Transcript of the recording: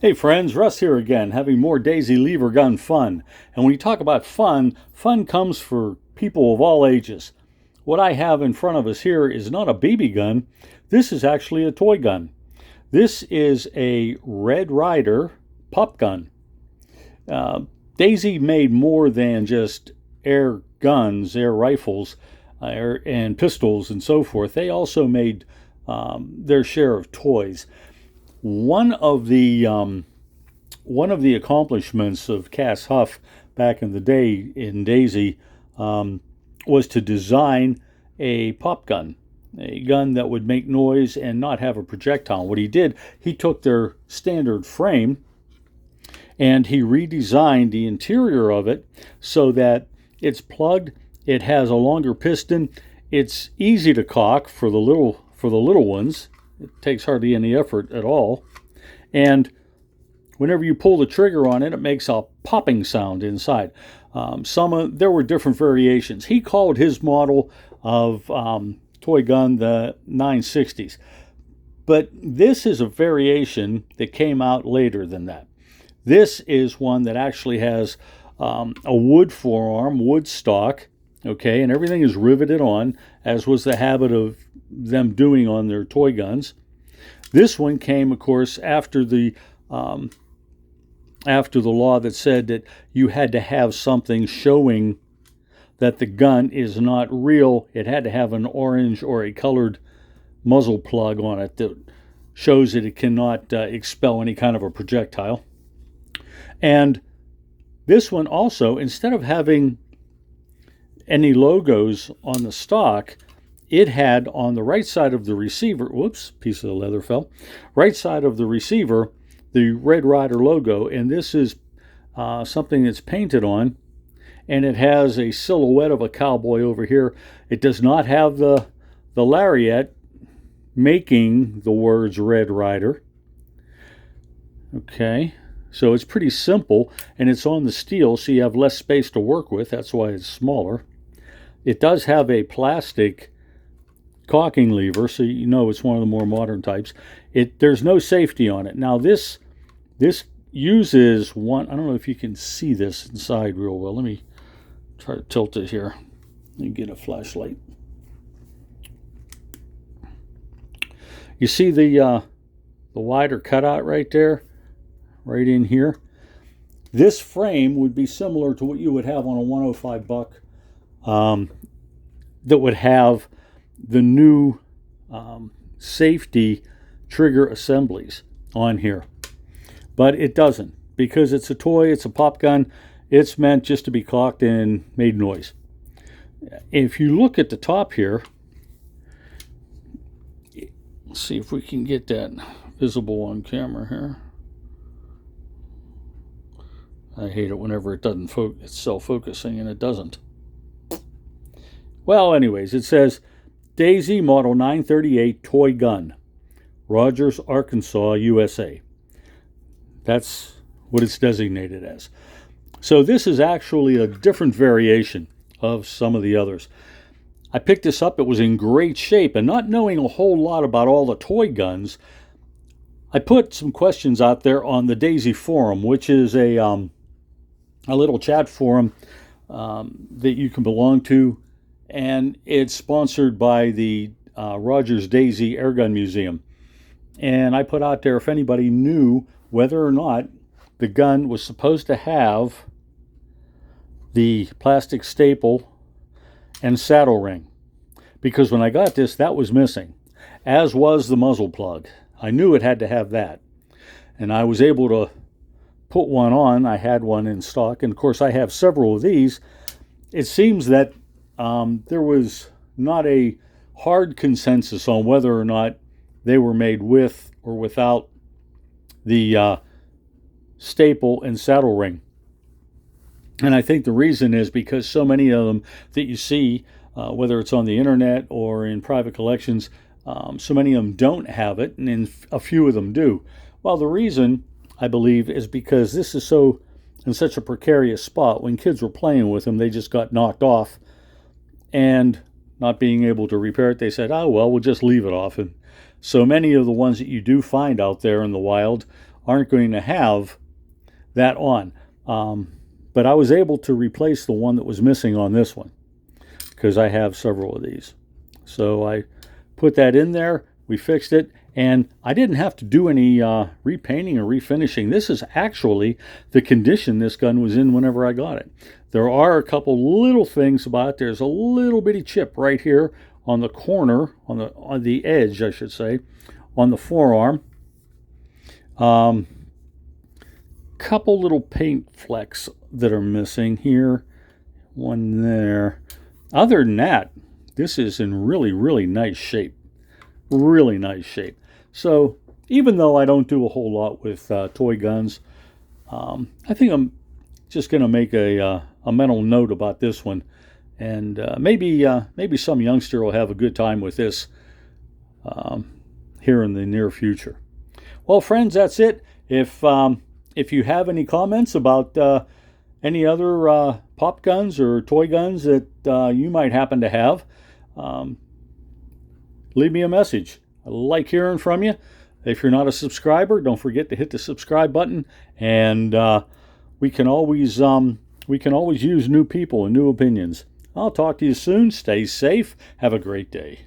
Hey friends, Russ here again, having more Daisy Lever Gun fun. And when you talk about fun, fun comes for people of all ages. What I have in front of us here is not a BB gun, this is actually a toy gun. This is a Red Ryder pop gun. Uh, Daisy made more than just air guns, air rifles, and pistols and so forth. They also made their share of toys. One of the one of the accomplishments of Cass Huff back in the day in Daisy was to design a pop gun, a gun that would make noise and not have a projectile. What he did, he took their standard frame and he redesigned the interior of it so that it's plugged, it has a longer piston, it's easy to cock for the little ones. It takes hardly any effort at all. And whenever you pull the trigger on it, it makes a popping sound inside. There were different variations. He called his model of toy gun the 960s. But this is a variation that came out later than that. This is one that actually has a wood forearm, wood stock, okay, and everything is riveted on, as was the habit of them doing on their toy guns. This one came, of course, after the law that said that you had to have something showing that the gun is not real. It had to have an orange or a colored muzzle plug on it that shows that it cannot expel any kind of a projectile. And this one also, instead of having any logos on the stock, it had on the right side of the receiver, whoops, piece of the leather fell, right side of the receiver, the Red Ryder logo, and this is something that's painted on, and it has a silhouette of a cowboy over here. It does not have the lariat making the words Red Ryder. Okay, so it's pretty simple, and it's on the steel, so you have less space to work with. That's why it's smaller. It does have a plastic cocking lever, so you know it's one of the more modern types. There's no safety on it. Now this uses one. I don't know if you can see this inside real well. Let me try to tilt it here and get a flashlight. You see the wider cutout right there, right in here. This frame would be similar to what you would have on a 105 buck that would have the new safety trigger assemblies on here. But it doesn't, because it's a toy, it's a pop gun, it's meant just to be cocked and made noise. If you look at the top here, let's see if we can get that visible on camera here. I hate it whenever it doesn't it's self-focusing, and it doesn't. Well, anyways, it says Daisy Model 938 Toy Gun, Rogers, Arkansas, USA. That's what it's designated as. So this is actually a different variation of some of the others. I picked this up. It was in great shape, and not knowing a whole lot about all the toy guns, I put some questions out there on the Daisy forum, which is a little chat forum that you can belong to, and it's sponsored by the Rogers Daisy Airgun Museum. And I put out there if anybody knew whether or not the gun was supposed to have the plastic staple and saddle ring. Because when I got this, that was missing, as was the muzzle plug. I knew it had to have that. And I was able to put one on. I had one in stock, and of course I have several of these. It seems that there was not a hard consensus on whether or not they were made with or without the staple and saddle ring. And I think the reason is because so many of them that you see, whether it's on the internet or in private collections, so many of them don't have it, and a few of them do. Well, the reason, I believe, is because this is so in such a precarious spot. When kids were playing with them, they just got knocked off, and not being able to repair it, they said, oh, well, we'll just leave it off. And so many of the ones that you do find out there in the wild aren't going to have that on. But I was able to replace the one that was missing on this one because I have several of these. So I put that in there, we fixed it, and I didn't have to do any repainting or refinishing. This is actually the condition this gun was in whenever I got it. There are a couple little things about it. There's a little bitty chip right here on the corner, on the edge, I should say, on the forearm. Couple little paint flecks that are missing here, one there. Other than that, this is in really, really nice shape. Really nice shape. So even though I don't do a whole lot with toy guns, I think I'm just going to make a mental note about this one, and maybe some youngster will have a good time with this here in the near future. Well, friends, that's it. If you have any comments about any other pop guns or toy guns that you might happen to have, leave me a message. I like hearing from you. If you're not a subscriber, don't forget to hit the subscribe button. And we can always use new people and new opinions. I'll talk to you soon. Stay safe. Have a great day.